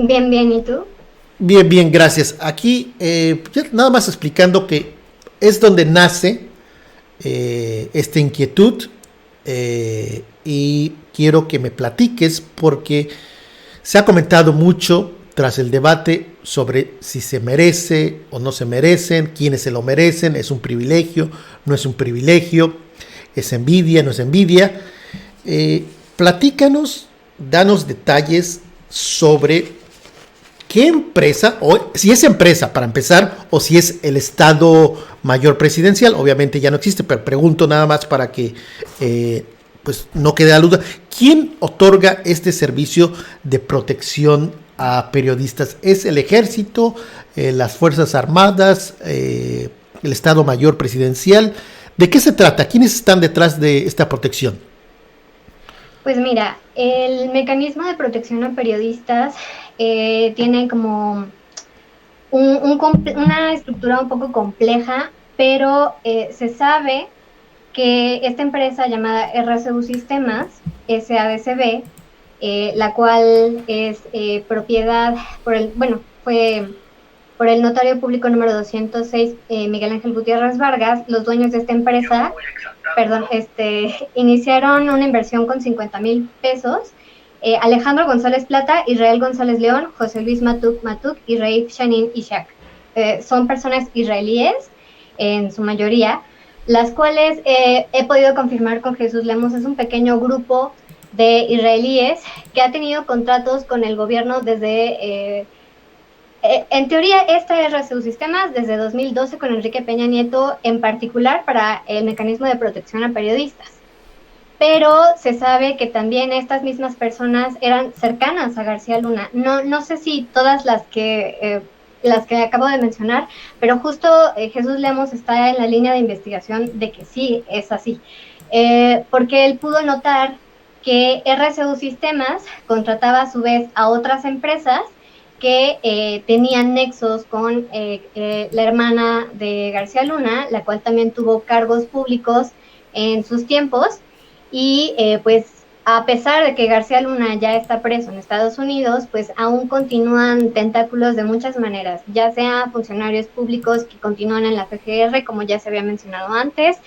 Bien, bien, ¿y tú? Bien, bien, gracias. Aquí, ya nada más explicando que es donde nace esta inquietud y quiero que me platiques porque se ha comentado mucho tras el debate sobre si se merece o no se merecen, quiénes se lo merecen, es un privilegio, no es un privilegio, es envidia, no es envidia. Eh, Platícanos, danos detalles sobre qué empresa, o si es empresa para empezar, o si es el Estado Mayor Presidencial, obviamente ya no existe, pero pregunto nada más para que pues no quede la duda. ¿Quién otorga este servicio de protección a periodistas? ¿Es el Ejército, las Fuerzas Armadas, el Estado Mayor Presidencial? ¿De qué se trata? ¿Quiénes están detrás de esta protección? Pues mira, el mecanismo de protección a periodistas tiene como una estructura un poco compleja, pero se sabe que esta empresa llamada RCU Sistemas, SADCB, la cual es propiedad bueno, fue por el notario público número 206, Miguel Ángel Gutiérrez Vargas, los dueños de esta empresa, perdón, iniciaron una inversión con 50,000 pesos. Alejandro González Plata, Israel González León, José Luis Matuk y Raif Shanin Ishak. Son personas israelíes en su mayoría, las cuales he podido confirmar con Jesús Lemos. Es un pequeño grupo de israelíes que ha tenido contratos con el gobierno desde en teoría, esta es RCU Sistemas desde 2012 con Enrique Peña Nieto, en particular para el mecanismo de protección a periodistas. Pero se sabe que también estas mismas personas eran cercanas a García Luna. No sé si todas las que acabo de mencionar, pero justo Jesús Lemos está en la línea de investigación de que sí es así. Porque él pudo notar que RCU Sistemas contrataba a su vez a otras empresas que tenían nexos con la hermana de García Luna, la cual también tuvo cargos públicos en sus tiempos, y pues a pesar de que García Luna ya está preso en Estados Unidos, pues aún continúan tentáculos de muchas maneras, ya sea funcionarios públicos que continúan en la FGR, como ya se había mencionado antes,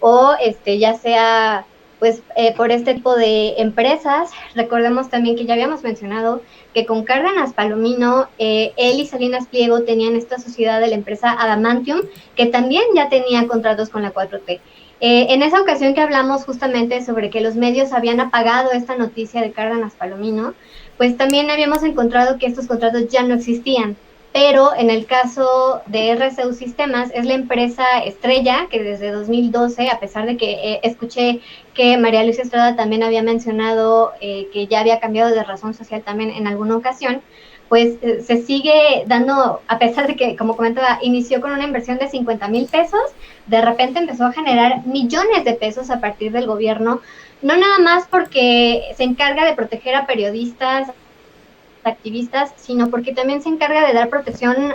o ya sea pues por este tipo de empresas. Recordemos también que ya habíamos mencionado que con Cárdenas Palomino, él y Salinas Pliego tenían esta sociedad de la empresa Adamantium, que también ya tenía contratos con la 4T. En esa ocasión que hablamos justamente sobre que los medios habían apagado esta noticia de Cárdenas Palomino, pues también habíamos encontrado que estos contratos ya no existían. Pero en el caso de RCU Sistemas, es la empresa estrella que desde 2012, a pesar de que escuché que María Luisa Estrada también había mencionado que ya había cambiado de razón social también en alguna ocasión, pues se sigue dando, a pesar de que, como comentaba, inició con una inversión de 50,000 pesos, de repente empezó a generar millones de pesos a partir del gobierno, no nada más porque se encarga de proteger a periodistas, activistas, sino porque también se encarga de dar protección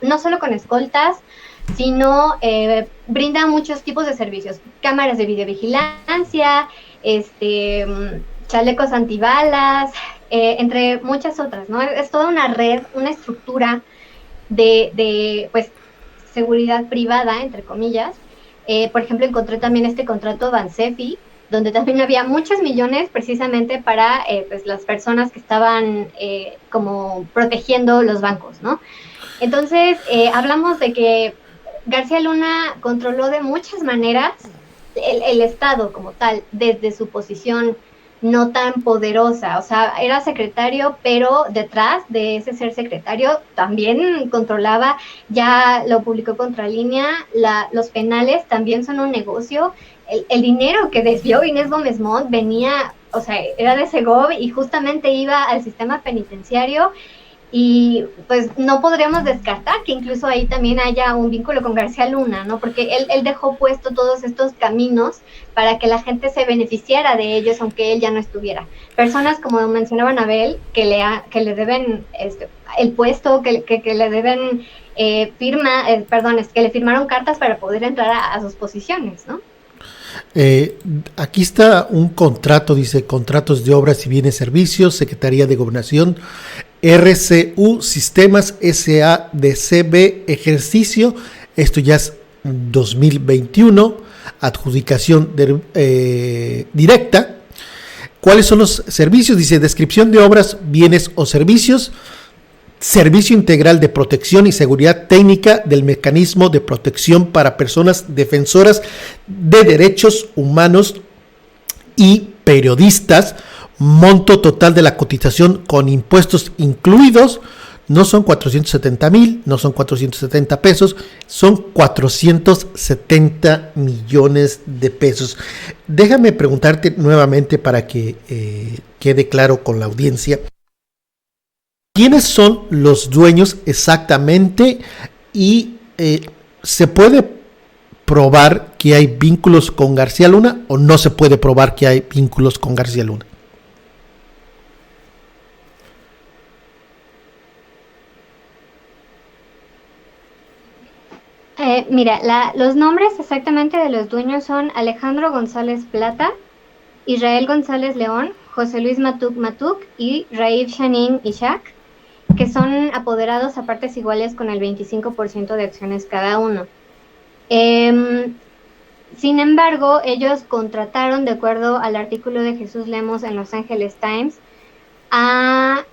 no solo con escoltas, sino brinda muchos tipos de servicios, cámaras de videovigilancia, chalecos antibalas, entre muchas otras, ¿no? Es toda una red, una estructura pues, seguridad privada, entre comillas. Por ejemplo, encontré también este contrato Bansefi, donde también había muchos millones precisamente para pues, las personas que estaban como protegiendo los bancos, ¿no? Entonces, hablamos de que García Luna controló de muchas maneras el Estado como tal, desde su posición no tan poderosa. O sea, era secretario, pero detrás de ese ser secretario también controlaba, ya lo publicó Contralínea, los penales también son un negocio. El dinero que desvió Inés Gómez Montt venía, o sea, era de Segov y justamente iba al sistema penitenciario, y pues no podríamos descartar que incluso ahí también haya un vínculo con García Luna, ¿no? Porque él dejó puesto todos estos caminos para que la gente se beneficiara de ellos, aunque él ya no estuviera. Personas, como mencionaba Anabel, que le deben el puesto, que le deben es que le firmaron cartas para poder entrar a sus posiciones, ¿no? Aquí está un contrato, dice contratos de obras y bienes servicios, Secretaría de Gobernación, RCU Sistemas SADCB Ejercicio, esto ya es 2021, adjudicación directa. ¿Cuáles son los servicios? Dice descripción de obras, bienes o servicios, servicio integral de protección y seguridad técnica del mecanismo de protección para personas defensoras de derechos humanos y periodistas, monto total de la cotización con impuestos incluidos, no son 470,000, no son 470 pesos, son 470 millones de pesos. Déjame preguntarte nuevamente para que quede claro con la audiencia. ¿Quiénes son los dueños exactamente? Y ¿se puede probar que hay vínculos con García Luna o no se puede probar que hay vínculos con García Luna? Mira, los nombres exactamente de los dueños son Alejandro González Plata, Israel González León, José Luis Matuk Matuk y Raif Shanin Ishak, que son apoderados a partes iguales con el 25% de acciones cada uno. Sin embargo, ellos contrataron, de acuerdo al artículo de Jesús Lemos en Los Angeles Times, a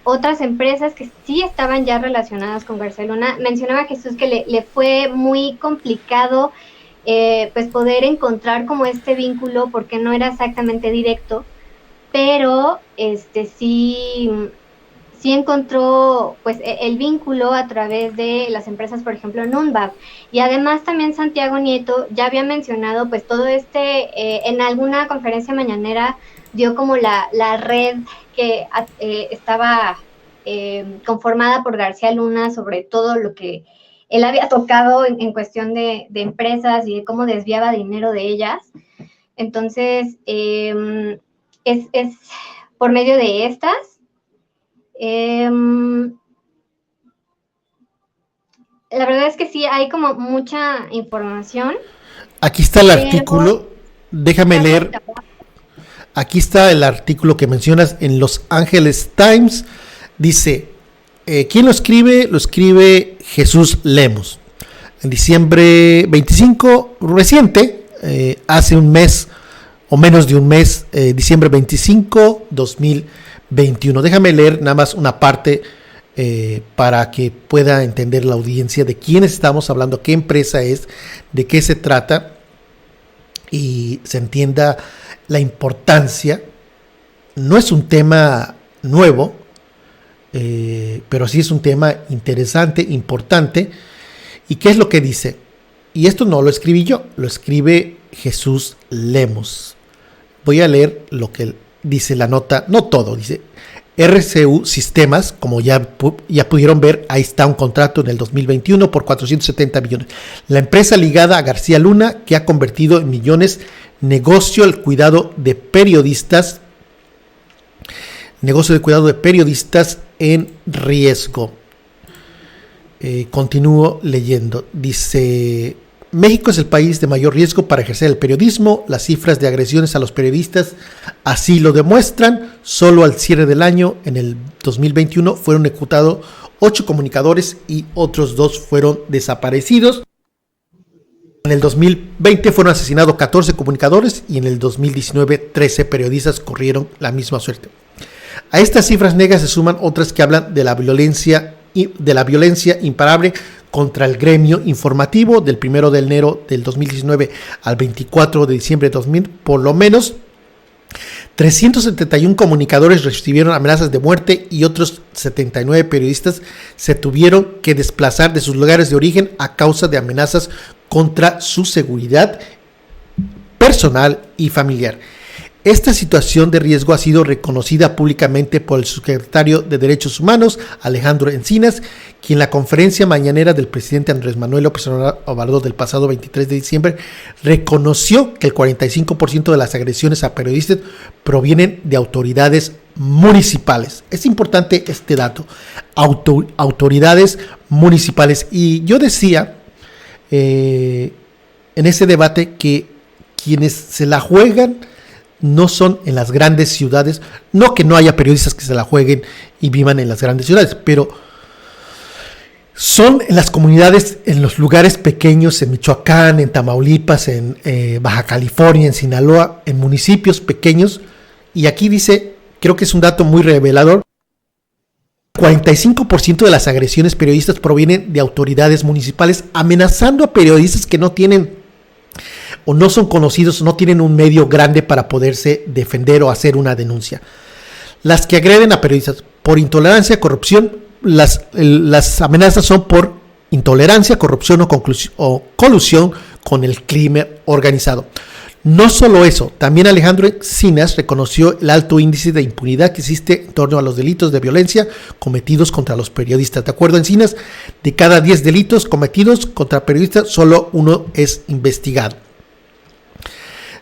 otras empresas que sí estaban ya relacionadas con García Luna. Mencionaba Jesús que le fue muy complicado pues poder encontrar como este vínculo porque no era exactamente directo, pero sí encontró pues el vínculo a través de las empresas, por ejemplo, Nunbab. Y además también Santiago Nieto ya había mencionado pues todo en alguna conferencia mañanera dio como la red que estaba conformada por García Luna sobre todo lo que él había tocado en cuestión de empresas y de cómo desviaba dinero de ellas. Entonces, es por medio de estas. La verdad es que sí, hay como mucha información. Aquí está el artículo, déjame leer. Aquí está el artículo que mencionas en Los Angeles Times. Dice, ¿quién lo escribe? Lo escribe Jesús Lemos. En diciembre 25, reciente, hace un mes o menos de un mes, diciembre 25, 2021. Déjame leer nada más una parte para que pueda entender la audiencia de quiénes estamos hablando, qué empresa es, de qué se trata y se entienda la importancia. No es un tema nuevo, pero sí es un tema interesante, importante. ¿Y qué es lo que dice? Y esto no lo escribí yo, lo escribe Jesús Lemos. Voy a leer lo que dice la nota, no todo, dice RCU Sistemas, como ya pudieron ver, ahí está un contrato en el 2021 por 470 millones. La empresa ligada a García Luna, que ha convertido en millones negocio de cuidado de periodistas en riesgo. Continúo leyendo. Dice, México es el país de mayor riesgo para ejercer el periodismo. Las cifras de agresiones a los periodistas así lo demuestran. Solo al cierre del año, en el 2021, fueron ejecutados 8 comunicadores y otros 2 fueron desaparecidos. En el 2020 fueron asesinados 14 comunicadores y en el 2019 13 periodistas corrieron la misma suerte. A estas cifras negras se suman otras que hablan de la violencia imparable contra el gremio informativo del 1 de enero del 2019 al 24 de diciembre de 2000. Por lo menos 371 comunicadores recibieron amenazas de muerte y otros 79 periodistas se tuvieron que desplazar de sus lugares de origen a causa de amenazas contra su seguridad personal y familiar. Esta situación de riesgo ha sido reconocida públicamente por el subsecretario de Derechos Humanos, Alejandro Encinas, quien en la conferencia mañanera del presidente Andrés Manuel López Obrador del pasado 23 de diciembre reconoció que el 45% de las agresiones a periodistas provienen de autoridades municipales. Es importante este dato, autoridades municipales. Y yo decía en ese debate que quienes se la juegan no son en las grandes ciudades, no que no haya periodistas que se la jueguen y vivan en las grandes ciudades, pero son en las comunidades, en los lugares pequeños, en Michoacán, en Tamaulipas, en Baja California, en Sinaloa, en municipios pequeños. Y aquí dice, creo que es un dato muy revelador, 45% de las agresiones periodistas provienen de autoridades municipales amenazando a periodistas que no tienen o no son conocidos, no tienen un medio grande para poderse defender o hacer una denuncia. Las que agreden a periodistas por intolerancia, corrupción, las amenazas son por intolerancia, corrupción o colusión con el crimen organizado. No solo eso, también Alejandro Encinas reconoció el alto índice de impunidad que existe en torno a los delitos de violencia cometidos contra los periodistas. De acuerdo a Encinas, de cada 10 delitos cometidos contra periodistas, solo uno es investigado.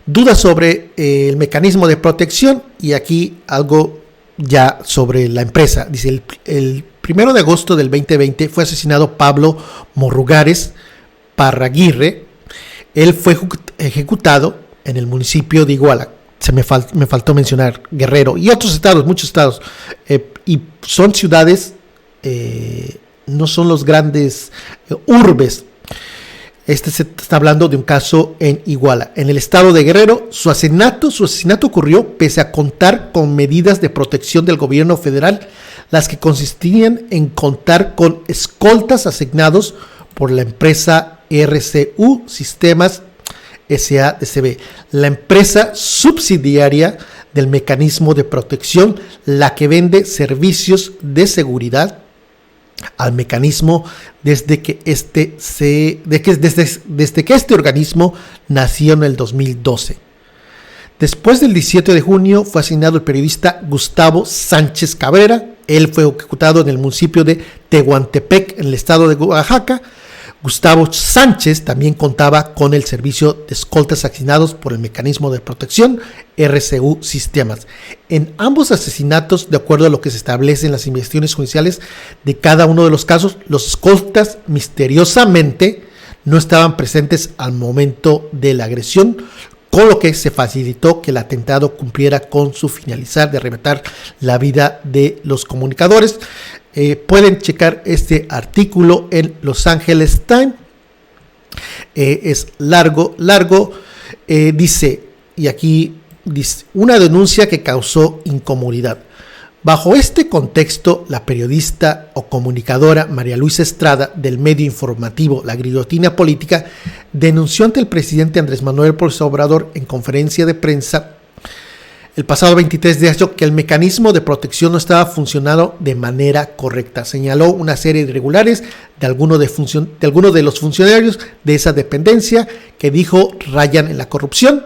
Dudas sobre el mecanismo de protección, y aquí algo ya sobre la empresa. Dice, el 1 de agosto del 2020 fue asesinado Pablo Morrugares Parraguirre. Él fue ejecutado en el municipio de Iguala. Me faltó mencionar Guerrero y otros estados, muchos estados. Y son ciudades, no son los grandes urbes. Se está hablando de un caso en Iguala. En el estado de Guerrero, su asesinato ocurrió pese a contar con medidas de protección del gobierno federal, las que consistían en contar con escoltas asignados por la empresa RCU Sistemas SADCB, la empresa subsidiaria del mecanismo de protección, la que vende servicios de seguridad al mecanismo desde que este organismo nació en el 2012. Después del 17 de junio fue asignado el periodista Gustavo Sánchez Cabrera. Él fue ejecutado en el municipio de Tehuantepec, en el estado de Oaxaca. Gustavo Sánchez también contaba con el servicio de escoltas asignados por el mecanismo de protección RCU Sistemas. En ambos asesinatos, de acuerdo a lo que se establece en las investigaciones judiciales de cada uno de los casos, los escoltas misteriosamente no estaban presentes al momento de la agresión, con lo que se facilitó que el atentado cumpliera con su finalizar de arrebatar la vida de los comunicadores. Pueden checar este artículo en Los Angeles Times. Es largo. Dice, y aquí dice, una denuncia que causó incomodidad. Bajo este contexto, la periodista o comunicadora María Luisa Estrada, del medio informativo La Guillotina Política, denunció ante el presidente Andrés Manuel López Obrador en conferencia de prensa el pasado 23 de mayo que el mecanismo de protección no estaba funcionando de manera correcta. Señaló una serie de irregularidades de algunos de los funcionarios de esa dependencia que dijo rayan en la corrupción.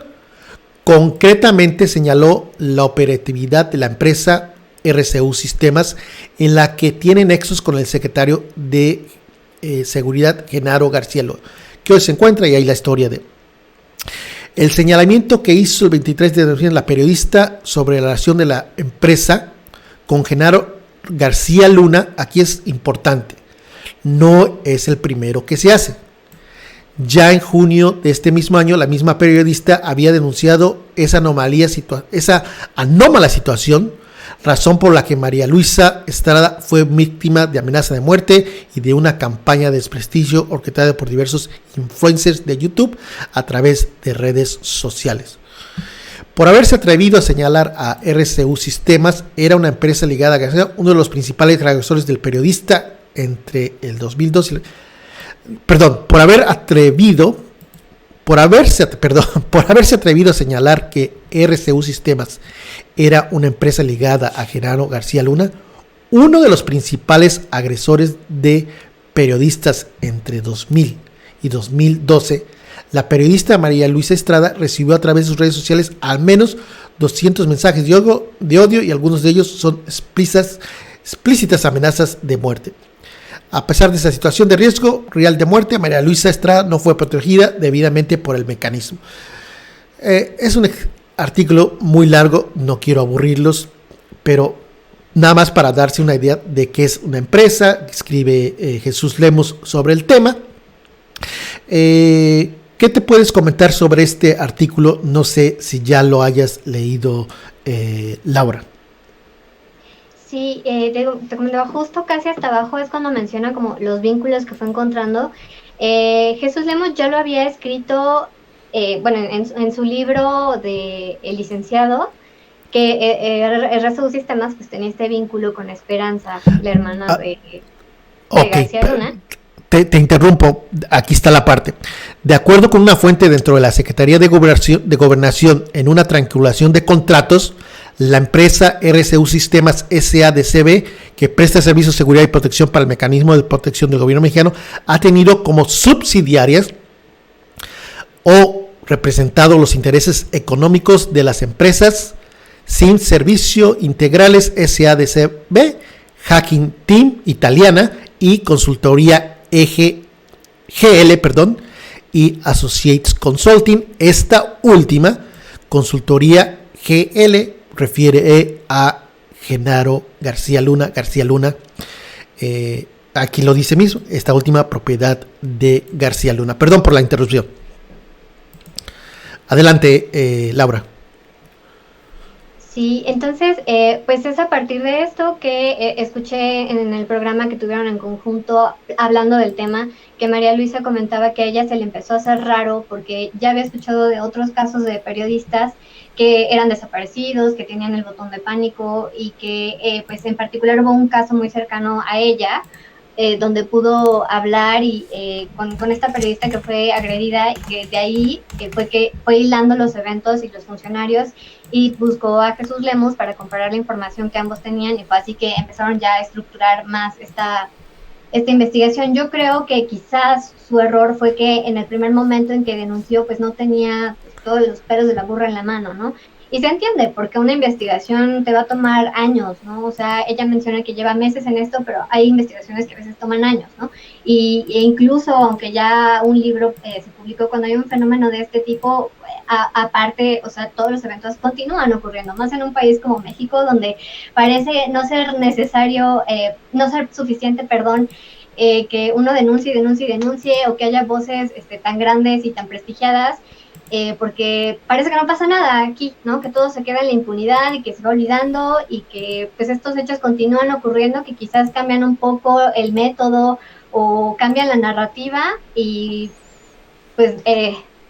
Concretamente señaló la operatividad de la empresa RCU Sistemas, en la que tiene nexos con el secretario de Seguridad, Genaro García Luna, que hoy se encuentra, y ahí la historia de el señalamiento que hizo el 23 de noviembre la periodista sobre la relación de la empresa con Genaro García Luna. Aquí es importante, no es el primero que se hace. Ya en junio de este mismo año, la misma periodista había denunciado esa anómala situación, razón por la que María Luisa Estrada fue víctima de amenaza de muerte y de una campaña de desprestigio orquestada por diversos influencers de YouTube a través de redes sociales. Por haberse atrevido a señalar a RCU Sistemas, era una empresa ligada a García, uno de los principales agresores del periodista entre el 2002 y por haberse atrevido a señalar que RCU Sistemas era una empresa ligada a Genaro García Luna, uno de los principales agresores de periodistas entre 2000 y 2012, la periodista María Luisa Estrada recibió a través de sus redes sociales al menos 200 mensajes de odio y algunos de ellos son explícitas amenazas de muerte. A pesar de esa situación de riesgo real de muerte, María Luisa Estrada no fue protegida debidamente por el mecanismo. Es un artículo muy largo, no quiero aburrirlos, pero nada más para darse una idea de qué es una empresa. Escribe Jesús Lemos sobre el tema. ¿Qué te puedes comentar sobre este artículo? No sé si ya lo hayas leído, Laura. Sí, te comentaba justo casi hasta abajo es cuando menciona como los vínculos que fue encontrando. Jesús Lemos ya lo había escrito, bueno, en su libro de El licenciado, que RSU Sistemas pues tenía este vínculo con Esperanza, la hermana Ah, de ok, García Luna. te interrumpo, aquí está la parte. De acuerdo con una fuente dentro de la Secretaría de Gobernación en una triangulación de contratos, la empresa RSU Sistemas SADCB, que presta servicios de seguridad y protección para el mecanismo de protección del gobierno mexicano, ha tenido como subsidiarias o representado los intereses económicos de las empresas Sin Servicio Integrales SADCB, Hacking Team Italiana y Consultoría GL, y Associates Consulting. Esta última, Consultoría GL, refiere a Genaro García Luna. Aquí lo dice mismo, esta última propiedad de García Luna. Perdón por la interrupción. Adelante, Laura. Sí, entonces, pues es a partir de esto que escuché en el programa que tuvieron en conjunto hablando del tema, que María Luisa comentaba que a ella se le empezó a hacer raro porque ya había escuchado de otros casos de periodistas que eran desaparecidos, que tenían el botón de pánico y que pues en particular hubo un caso muy cercano a ella, donde pudo hablar y con esta periodista que fue agredida y que de ahí fue que fue hilando los eventos y los funcionarios y buscó a Jesús Lemos para comparar la información que ambos tenían y fue así que empezaron ya a estructurar más esta investigación. Yo creo que quizás su error fue que en el primer momento en que denunció pues no tenía pues, todos los pelos de la burra en la mano, ¿no? Y se entiende, porque una investigación te va a tomar años, ¿no? O sea, ella menciona que lleva meses en esto, pero hay investigaciones que a veces toman años, ¿no? E incluso, aunque ya un libro se publicó, cuando hay un fenómeno de este tipo, aparte, o sea, todos los eventos continúan ocurriendo, más en un país como México, donde parece no ser necesario, no ser suficiente, perdón, que uno denuncie, o que haya voces tan grandes y tan prestigiadas, porque parece que no pasa nada aquí, ¿no? Que todo se queda en la impunidad y que se va olvidando y que pues estos hechos continúan ocurriendo, que quizás cambian un poco el método o cambian la narrativa y pues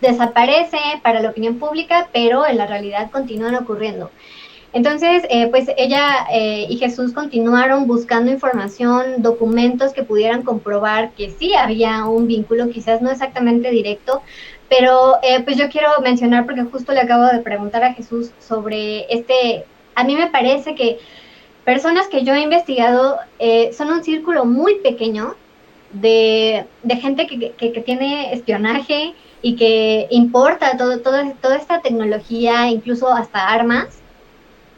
desaparece para la opinión pública, pero en la realidad continúan ocurriendo. Entonces, pues ella y Jesús continuaron buscando información, documentos que pudieran comprobar que sí había un vínculo, quizás no exactamente directo, pero pues yo quiero mencionar, porque justo le acabo de preguntar a Jesús sobre a mí me parece que personas que yo he investigado son un círculo muy pequeño de gente que tiene espionaje y que importa toda esta tecnología, incluso hasta armas.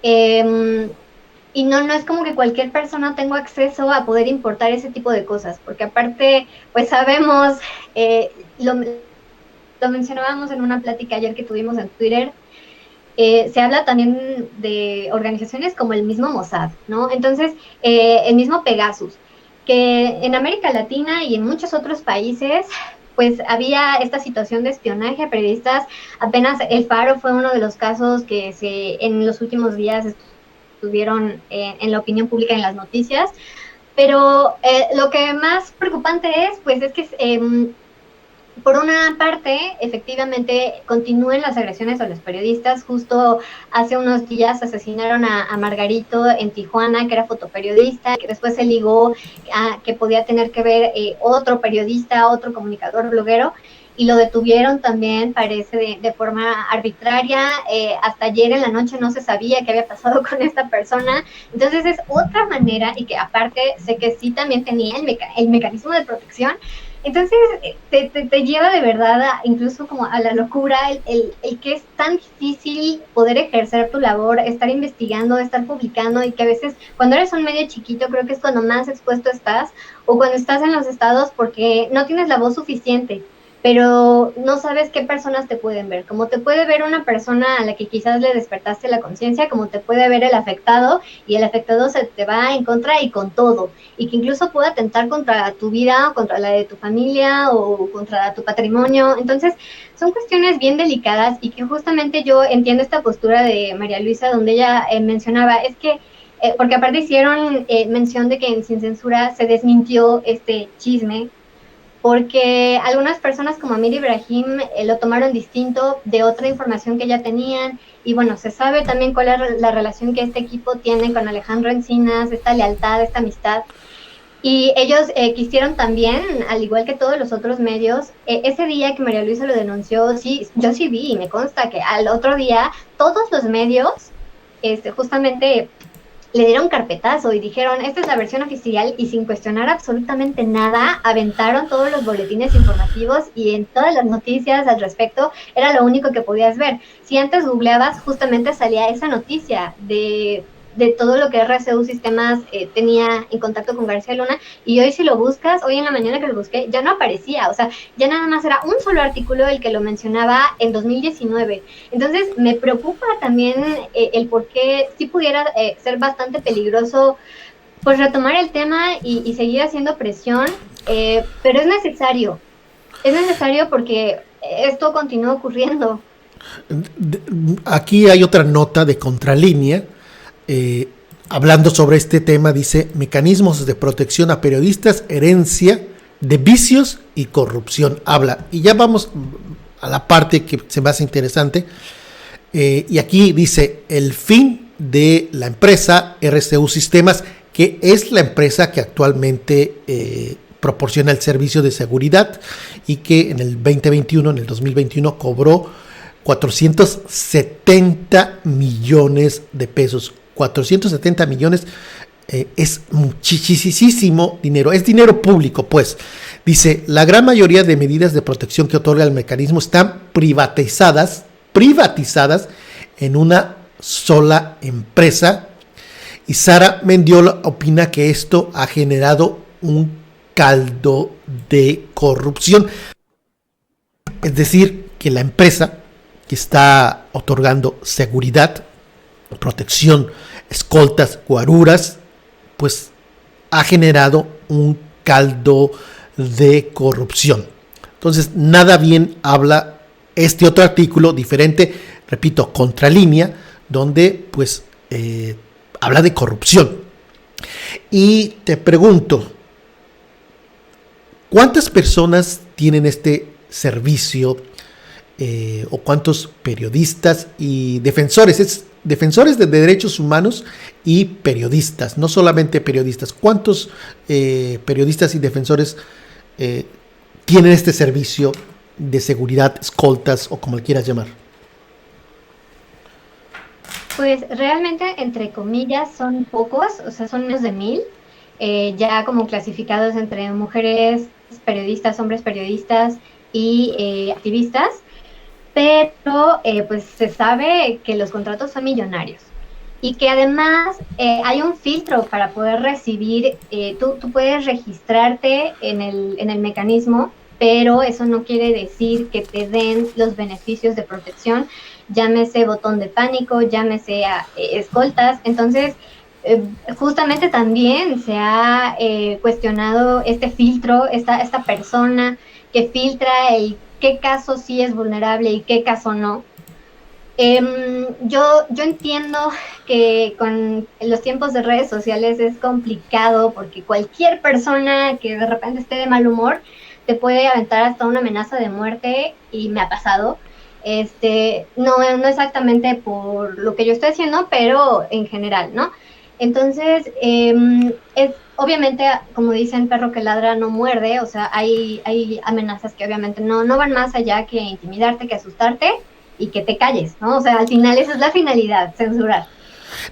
Y no es como que cualquier persona tenga acceso a poder importar ese tipo de cosas, porque aparte, pues sabemos, lo mencionábamos en una plática ayer que tuvimos en Twitter, se habla también de organizaciones como el mismo Mossad, ¿no? Entonces, el mismo Pegasus, que en América Latina y en muchos otros países, pues había esta situación de espionaje a periodistas. Apenas El Faro fue uno de los casos que en los últimos días estuvieron en la opinión pública, en las noticias. Pero lo que más preocupante es, pues, es que por una parte, efectivamente, continúen las agresiones a los periodistas. Justo hace unos días asesinaron a Margarito en Tijuana, que era fotoperiodista, que después se ligó a que podía tener que ver otro periodista, otro comunicador, bloguero, y lo detuvieron también, parece, de forma arbitraria. Hasta ayer en la noche no se sabía qué había pasado con esta persona. Entonces es otra manera, y que aparte sé que sí también tenía el mecanismo de protección. Entonces te lleva de verdad incluso como a la locura el que es tan difícil poder ejercer tu labor, estar investigando, estar publicando, y que a veces cuando eres un medio chiquito creo que es cuando más expuesto estás, o cuando estás en los estados porque no tienes la voz suficiente. pero no sabes qué personas te pueden ver. Como te puede ver una persona a la que quizás le despertaste la conciencia, como te puede ver el afectado, y el afectado se te va en contra y con todo, y que incluso pueda atentar contra tu vida, o contra la de tu familia, o contra tu patrimonio. Entonces, son cuestiones bien delicadas, y que justamente yo entiendo esta postura de María Luisa, donde ella mencionaba, es que porque aparte hicieron mención de que en Sin Censura se desmintió este chisme, porque algunas personas como Amir Ibrahim lo tomaron distinto de otra información que ya tenían, y bueno, se sabe también cuál es la relación que este equipo tiene con Alejandro Encinas, esta lealtad, esta amistad, y ellos quisieron también, al igual que todos los otros medios, ese día que María Luisa lo denunció, sí, yo sí vi, y me consta que al otro día todos los medios justamente le dieron carpetazo y dijeron, esta es la versión oficial, y sin cuestionar absolutamente nada, aventaron todos los boletines informativos, y en todas las noticias al respecto era lo único que podías ver. Si antes googleabas, justamente salía esa noticia de todo lo que RCU Sistemas tenía en contacto con García Luna, y hoy si lo buscas, hoy en la mañana que lo busqué, ya no aparecía, o sea, ya nada más era un solo artículo el que lo mencionaba en 2019. Entonces me preocupa también el por qué sí pudiera ser bastante peligroso pues retomar el tema y seguir haciendo presión, pero es necesario porque esto continúa ocurriendo. Aquí hay otra nota de contralínea. Hablando sobre este tema, dice: mecanismos de protección a periodistas, herencia de vicios y corrupción. Habla, y ya vamos a la parte que se me hace interesante. Y aquí dice: el fin de la empresa RCU Sistemas, que es la empresa que actualmente proporciona el servicio de seguridad, y que en el 2021, en el 2021, cobró 470 millones de pesos. 470 millones es muchísimo dinero, es dinero público, pues. Dice: la gran mayoría de medidas de protección que otorga el mecanismo están privatizadas en una sola empresa, y Sara Mendiola opina que esto ha generado un caldo de corrupción. Es decir, que la empresa que está otorgando seguridad, protección, escoltas, guaruras, pues ha generado un caldo de corrupción. Entonces, nada bien habla este otro artículo diferente, repito, contralínea, donde pues habla de corrupción. Y te pregunto, ¿cuántas personas tienen este servicio? O cuántos periodistas y defensores de derechos humanos y periodistas, no solamente periodistas, ¿cuántos periodistas y defensores tienen este servicio de seguridad, escoltas o como le quieras llamar? Pues realmente, entre comillas, son pocos, o sea, son menos de 1000, ya como clasificados entre mujeres periodistas, hombres periodistas y activistas. Pero pues se sabe que los contratos son millonarios, y que además hay un filtro para poder recibir, tú puedes registrarte en el mecanismo, pero eso no quiere decir que te den los beneficios de protección, llámese botón de pánico, llámese escoltas. Entonces, justamente también se ha cuestionado este filtro, esta persona que filtra el qué caso sí es vulnerable y qué caso no. Yo entiendo que con los tiempos de redes sociales es complicado, porque cualquier persona que de repente esté de mal humor te puede aventar hasta una amenaza de muerte, y me ha pasado. No exactamente por lo que yo estoy haciendo, pero en general, ¿no? Entonces, es obviamente, como dicen, perro que ladra no muerde, o sea, hay amenazas que obviamente no van más allá que intimidarte, que asustarte y que te calles, ¿no? O sea, al final esa es la finalidad, censurar.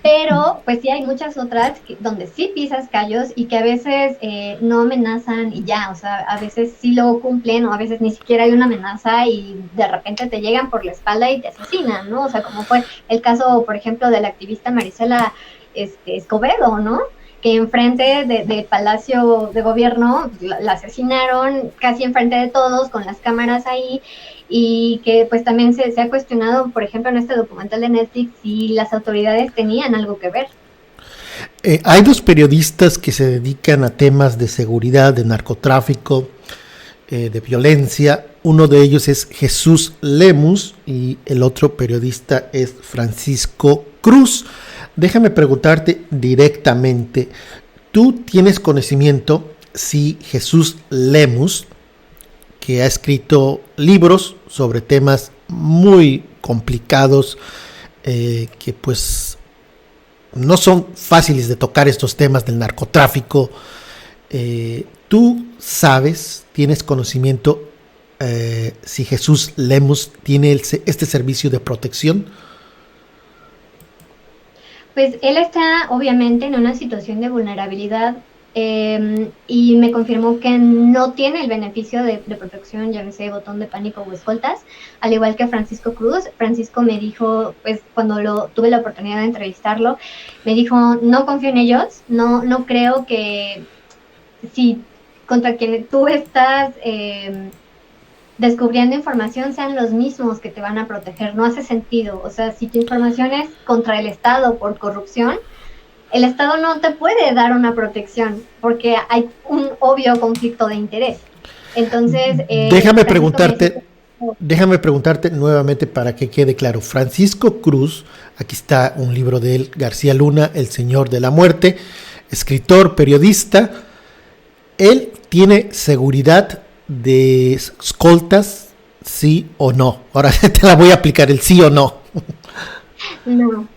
Pero pues sí hay muchas otras donde sí pisas callos, y que a veces no amenazan y ya, o sea, a veces sí lo cumplen, o a veces ni siquiera hay una amenaza y de repente te llegan por la espalda y te asesinan, ¿no? O sea, como fue el caso, por ejemplo, de la activista Marisela Escobedo, ¿no? que enfrente del Palacio de Gobierno la asesinaron casi enfrente de todos, con las cámaras ahí, y que pues también se ha cuestionado, por ejemplo, en este documental de Netflix, si las autoridades tenían algo que ver. Hay dos periodistas que se dedican a temas de seguridad, de narcotráfico, de violencia. Uno de ellos es Jesús Lemus y el otro periodista es Francisco Cruz. Déjame preguntarte directamente, ¿tú tienes conocimiento si Jesús Lemus, que ha escrito libros sobre temas muy complicados, que pues no son fáciles de tocar, estos temas del narcotráfico, tú sabes, tienes conocimiento si Jesús Lemus tiene este servicio de protección? Pues él está obviamente en una situación de vulnerabilidad, y me confirmó que no tiene el beneficio de protección, llámese botón de pánico o escoltas, al igual que Francisco Cruz. Francisco me dijo, pues cuando tuve la oportunidad de entrevistarlo, me dijo, no confío en ellos, no creo que si contra quien tú estás descubriendo información sean los mismos que te van a proteger. No hace sentido. O sea, si tu información es contra el Estado por corrupción, el Estado no te puede dar una protección porque hay un obvio conflicto de interés. Entonces, déjame preguntarte nuevamente para que quede claro. Francisco Cruz, aquí está un libro de él, García Luna, El Señor de la Muerte, escritor, periodista. Él tiene seguridad de escoltas, sí o no. Ahora te la voy a aplicar, el sí o no.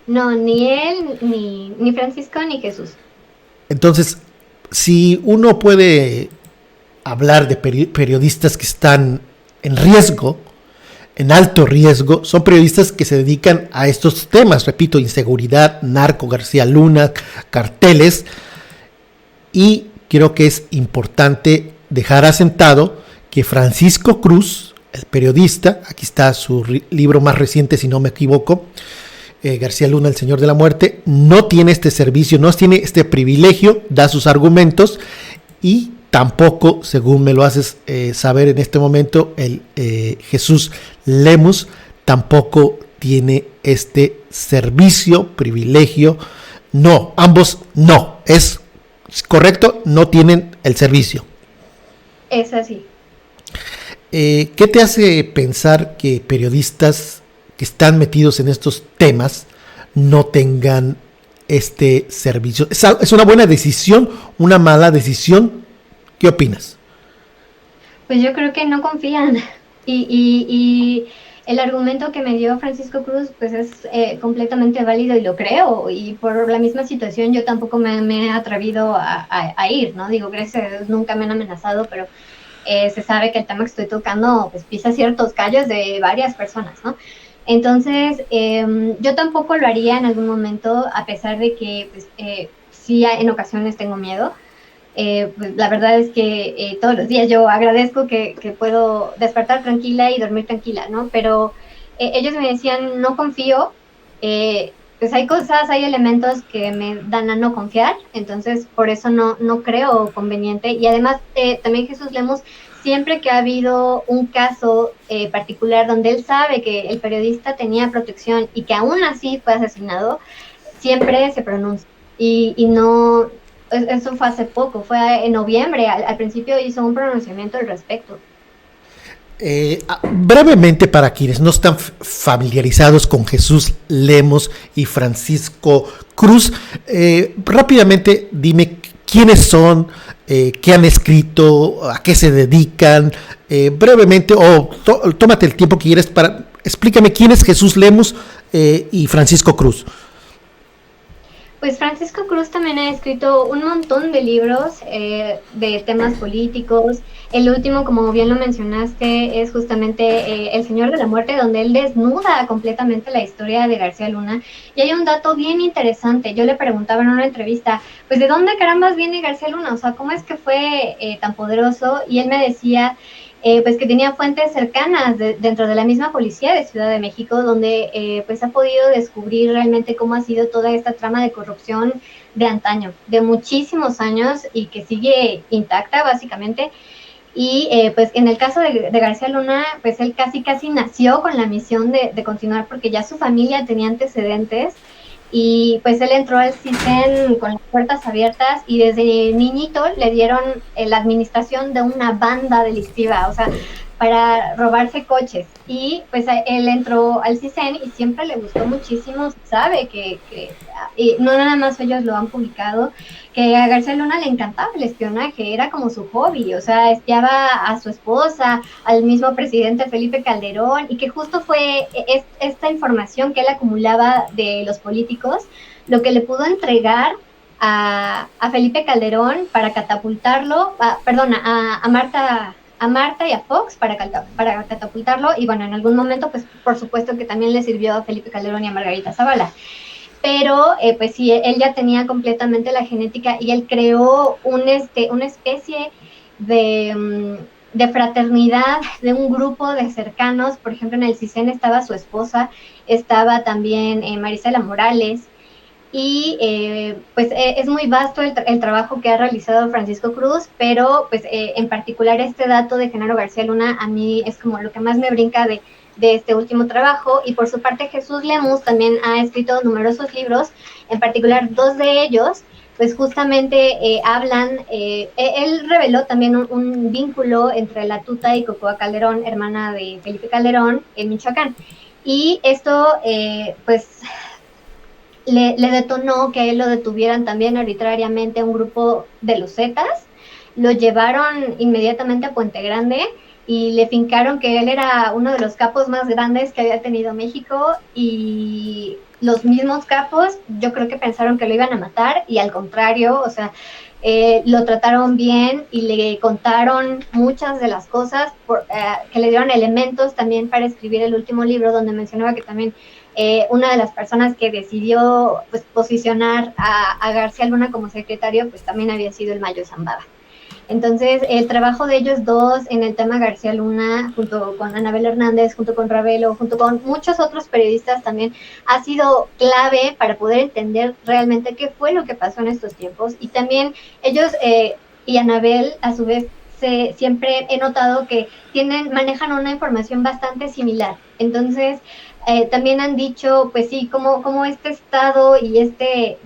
No, ni él, ni Francisco, ni Jesús. Entonces, si uno puede hablar de periodistas que están en riesgo, en alto riesgo, son periodistas que se dedican a estos temas, repito, inseguridad, narco, García Luna, carteles, y creo que es importante dejar asentado que Francisco Cruz, el periodista, aquí está su libro más reciente, si no me equivoco, García Luna, El Señor de la Muerte, no tiene este servicio, no tiene este privilegio, da sus argumentos, y tampoco, según me lo haces saber en este momento, el Jesús Lemus tampoco tiene este servicio, privilegio. No, ambos no, es correcto, no tienen el servicio. Es así. ¿Qué te hace pensar que periodistas que están metidos en estos temas no tengan este servicio? ¿Es una buena decisión, una mala decisión? ¿Qué opinas? Pues yo creo que no confían. Y el argumento que me dio Francisco Cruz pues es completamente válido y lo creo. Y por la misma situación yo tampoco me he atrevido a ir, ¿no? Digo, gracias a Dios nunca me han amenazado, pero se sabe que el tema que estoy tocando pues pisa ciertos callos de varias personas, ¿no? Entonces, yo tampoco lo haría en algún momento, a pesar de que pues, sí en ocasiones tengo miedo. Pues, la verdad es que todos los días yo agradezco que puedo despertar tranquila y dormir tranquila, ¿no? Pero ellos me decían, no confío, pues hay cosas, hay elementos que me dan a no confiar, entonces por eso no creo conveniente. Y además también Jesús Lemus, siempre que ha habido un caso particular donde él sabe que el periodista tenía protección y que aún así fue asesinado, siempre se pronuncia. Y no, eso fue hace poco, fue en noviembre, al principio hizo un pronunciamiento al respecto. Brevemente, para quienes no están familiarizados con Jesús Lemus y Francisco Cruz, rápidamente dime quiénes son, qué han escrito, a qué se dedican, brevemente, o tómate el tiempo que quieras para explícame quién es Jesús Lemus y Francisco Cruz. Pues Francisco Cruz también ha escrito un montón de libros de temas políticos. El último, como bien lo mencionaste, es justamente El Señor de la Muerte, donde él desnuda completamente la historia de García Luna. Y hay un dato bien interesante. Yo le preguntaba en una entrevista, pues ¿de dónde carambas viene García Luna? O sea, ¿cómo es que fue tan poderoso? Y él me decía pues que tenía fuentes cercanas dentro de la misma policía de Ciudad de México, donde pues ha podido descubrir realmente cómo ha sido toda esta trama de corrupción de antaño, de muchísimos años y que sigue intacta básicamente. Y pues en el caso de García Luna, pues él casi nació con la misión de continuar porque ya su familia tenía antecedentes y pues él entró al CISEN con las puertas abiertas y desde niñito le dieron la administración de una banda delictiva, o sea, para robarse coches. Y pues él entró al CISEN y siempre le gustó muchísimo, sabe que y no nada más ellos lo han publicado, que a García Luna le encantaba el espionaje, era como su hobby, o sea, espiaba a su esposa, al mismo presidente Felipe Calderón, y que justo fue esta información que él acumulaba de los políticos lo que le pudo entregar a Felipe Calderón para catapultarlo, a Marta y a Fox para catapultarlo, y bueno, en algún momento, pues por supuesto que también le sirvió a Felipe Calderón y a Margarita Zavala. Pero pues sí, él ya tenía completamente la genética y él creó una especie de fraternidad, de un grupo de cercanos. Por ejemplo, en el CISEN estaba su esposa, estaba también Marisela Morales, y pues es muy vasto el trabajo que ha realizado Francisco Cruz, pero pues en particular este dato de Genaro García Luna a mí es como lo que más me brinca de este último trabajo. Y por su parte Jesús Lemus también ha escrito numerosos libros, en particular 2 de ellos pues justamente hablan, él reveló también un vínculo entre la Tuta y Cocoa Calderón, hermana de Felipe Calderón, en Michoacán. Y esto pues le detonó que a él lo detuvieran también arbitrariamente un grupo de los Zetas, lo llevaron inmediatamente a Puente Grande y le fincaron que él era uno de los capos más grandes que había tenido México, y los mismos capos yo creo que pensaron que lo iban a matar y al contrario, o sea, lo trataron bien y le contaron muchas de las cosas que le dieron elementos también para escribir el último libro, donde mencionaba que también una de las personas que decidió pues, posicionar a García Luna como secretario, pues también había sido el Mayo Zambada. Entonces, el trabajo de ellos dos en el tema García Luna, junto con Anabel Hernández, junto con Ravelo, junto con muchos otros periodistas también, ha sido clave para poder entender realmente qué fue lo que pasó en estos tiempos. Y también ellos y Anabel, a su vez, siempre he notado que manejan una información bastante similar. Entonces, también han dicho, pues sí, como este Estado y este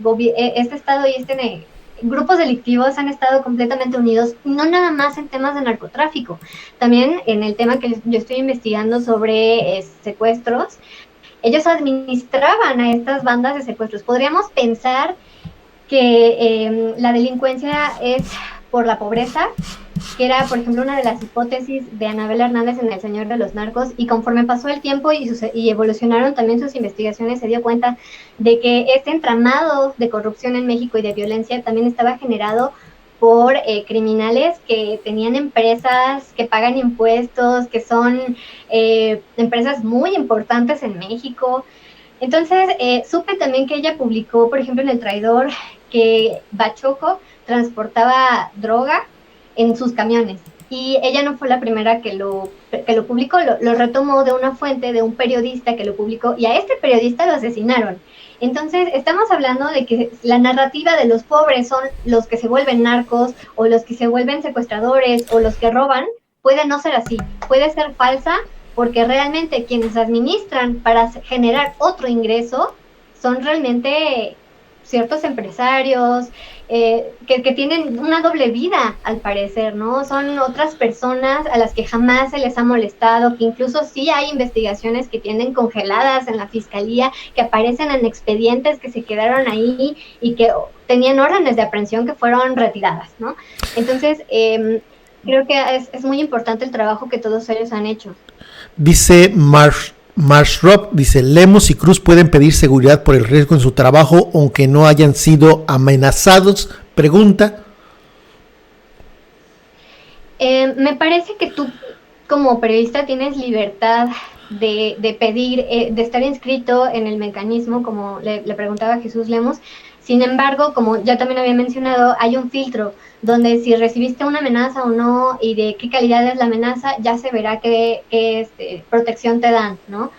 Estado y grupos delictivos han estado completamente unidos, no nada más en temas de narcotráfico, también en el tema que yo estoy investigando sobre secuestros. Ellos administraban a estas bandas de secuestros. Podríamos pensar que la delincuencia es por la pobreza, que era, por ejemplo, una de las hipótesis de Anabel Hernández en El Señor de los Narcos, y conforme pasó el tiempo y evolucionaron también sus investigaciones, se dio cuenta de que este entramado de corrupción en México y de violencia también estaba generado por criminales que tenían empresas, que pagan impuestos, que son empresas muy importantes en México. Entonces, supe también que ella publicó, por ejemplo, en El Traidor, que Bachoco transportaba droga en sus camiones. Y ella no fue la primera que lo publicó, lo retomó de una fuente, de un periodista que lo publicó, y a este periodista lo asesinaron. Entonces, estamos hablando de que la narrativa de los pobres son los que se vuelven narcos, o los que se vuelven secuestradores, o los que roban. Puede no ser así, puede ser falsa, porque realmente quienes administran para generar otro ingreso son realmente ciertos empresarios que tienen una doble vida, al parecer, ¿no? Son otras personas a las que jamás se les ha molestado, que incluso sí hay investigaciones que tienen congeladas en la fiscalía, que aparecen en expedientes que se quedaron ahí y que tenían órdenes de aprehensión que fueron retiradas, ¿no? Entonces, creo que es muy importante el trabajo que todos ellos han hecho. Dice Marsh Rock, dice, Lemus y Cruz pueden pedir seguridad por el riesgo en su trabajo, aunque no hayan sido amenazados. Pregunta. Me parece que tú, como periodista, tienes libertad de pedir, de estar inscrito en el mecanismo, como le preguntaba a Jesús Lemus. Sin embargo, como ya también había mencionado, hay un filtro donde si recibiste una amenaza o no y de qué calidad es la amenaza, ya se verá qué protección te dan, ¿no?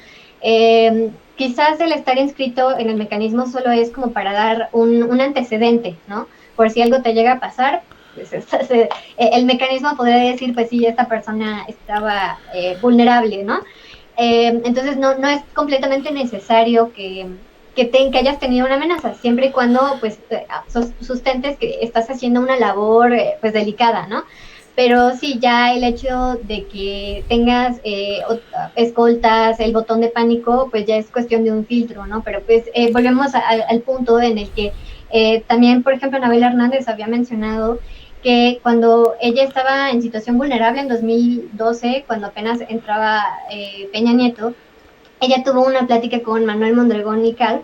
quizás el estar inscrito en el mecanismo solo es como para dar un antecedente, ¿no? Por si algo te llega a pasar, pues el mecanismo podría decir, pues sí, esta persona estaba vulnerable, ¿no? Entonces no es completamente necesario que hayas tenido una amenaza, siempre y cuando pues sustentes que estás haciendo una labor pues delicada, ¿no? Pero sí, ya el hecho de que tengas escoltas, el botón de pánico, pues ya es cuestión de un filtro, ¿no? Pero pues volvemos al punto en el que también, por ejemplo, Anabel Hernández había mencionado que cuando ella estaba en situación vulnerable en 2012, cuando apenas entraba Peña Nieto, ella tuvo una plática con Manuel Mondragón y Cal,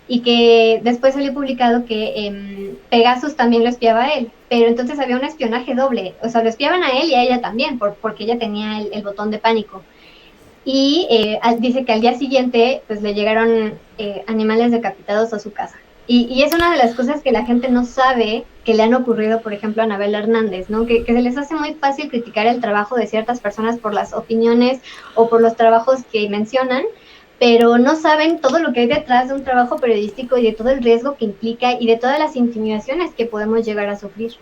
y que después salió publicado que Pegasus también lo espiaba a él, pero entonces había un espionaje doble, o sea, lo espiaban a él y a ella también, porque ella tenía el botón de pánico. Y dice que al día siguiente pues le llegaron animales decapitados a su casa. Y es una de las cosas que la gente no sabe que le han ocurrido, por ejemplo, a Anabel Hernández, ¿no? Que se les hace muy fácil criticar el trabajo de ciertas personas por las opiniones o por los trabajos que mencionan, pero no saben todo lo que hay detrás de un trabajo periodístico y de todo el riesgo que implica y de todas las intimidaciones que podemos llegar a sufrir.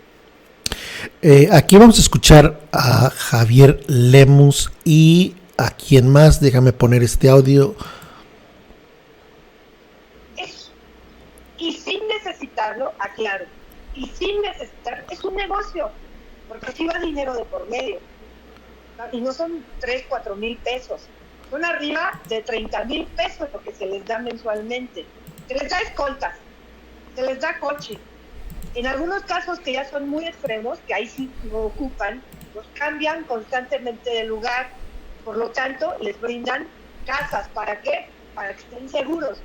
Aquí vamos a escuchar a Javier Lemus y a quien más. Déjame poner este audio. Y sin necesitarlo, aclaro, y sin necesitar, es un negocio, porque si va dinero de por medio, y no son 3, 4 mil pesos, son arriba de 30 mil pesos lo que se les da mensualmente. Se les da escoltas, se les da coche. En algunos casos que ya son muy extremos, que ahí sí lo ocupan, los cambian constantemente de lugar, por lo tanto les brindan casas. ¿Para qué? Para que estén seguros.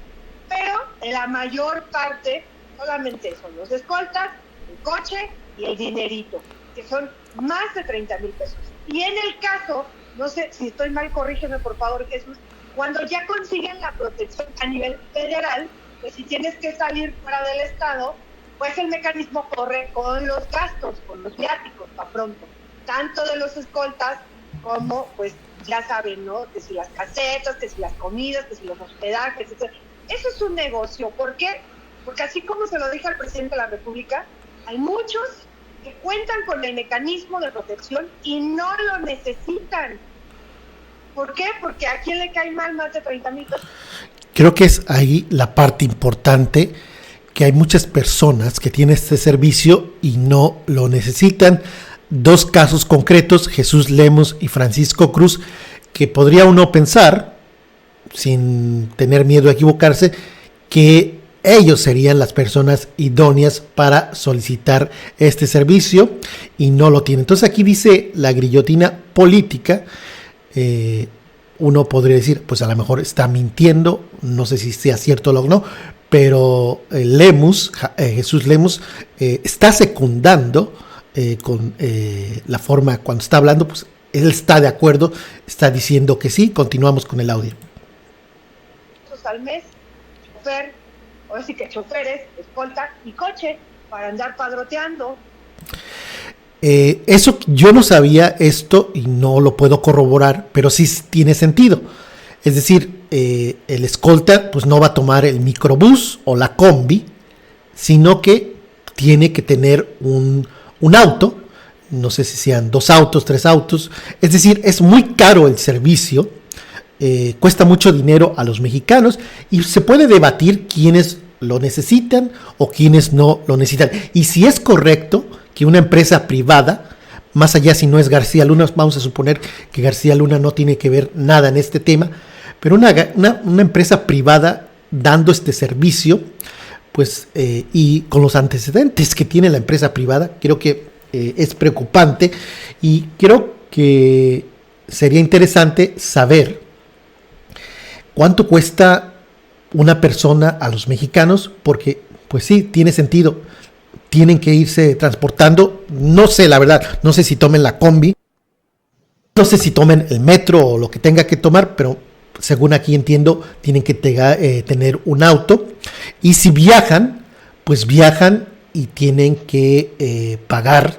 Pero en la mayor parte solamente son los escoltas, el coche y el dinerito, que son más de 30 mil pesos. Y en el caso, no sé si estoy mal, corrígeme por favor, Jesús, cuando ya consiguen la protección a nivel federal, pues si tienes que salir fuera del estado, pues el mecanismo corre con los gastos, con los viáticos, para pronto, tanto de los escoltas como, pues ya saben, ¿no? Que si las casetas, que si las comidas, que si los hospedajes, etc. Eso es un negocio. ¿Por qué? Porque así como se lo dije al presidente de la República, hay muchos que cuentan con el mecanismo de protección y no lo necesitan. ¿Por qué? Porque ¿a quién le cae mal más de 30 mil pesos? Creo que es ahí la parte importante, que hay muchas personas que tienen este servicio y no lo necesitan. Dos casos concretos, Jesús Lemus y Francisco Cruz, que podría uno pensar, sin tener miedo a equivocarse, que ellos serían las personas idóneas para solicitar este servicio y no lo tienen. Entonces aquí dice la guillotina política. Uno podría decir, pues a lo mejor está mintiendo, no sé si sea cierto o no, pero Lemus, Jesús Lemus, está secundando con la forma cuando está hablando, pues él está de acuerdo, está diciendo que sí. Continuamos con el audio. Al mes, chofer, o así que choferes, escolta y coche para andar padroteando. Eso yo no sabía esto y no lo puedo corroborar, pero sí tiene sentido. Es decir, el escolta pues no va a tomar el microbús o la combi, sino que tiene que tener un auto, no sé si sean 2 autos, 3 autos, es decir, es muy caro el servicio, cuesta mucho dinero a los mexicanos y se puede debatir quiénes lo necesitan o quiénes no lo necesitan. Y si es correcto que una empresa privada, más allá si no es García Luna, vamos a suponer que García Luna no tiene que ver nada en este tema, pero una empresa privada dando este servicio, pues y con los antecedentes que tiene la empresa privada, creo que es preocupante y creo que sería interesante saber cuánto cuesta una persona a los mexicanos, porque pues sí, tiene sentido, tienen que irse transportando, no sé la verdad, no sé si tomen la combi, no sé si tomen el metro o lo que tenga que tomar, pero según aquí entiendo, tienen que tener un auto, y si viajan, pues viajan y tienen que pagar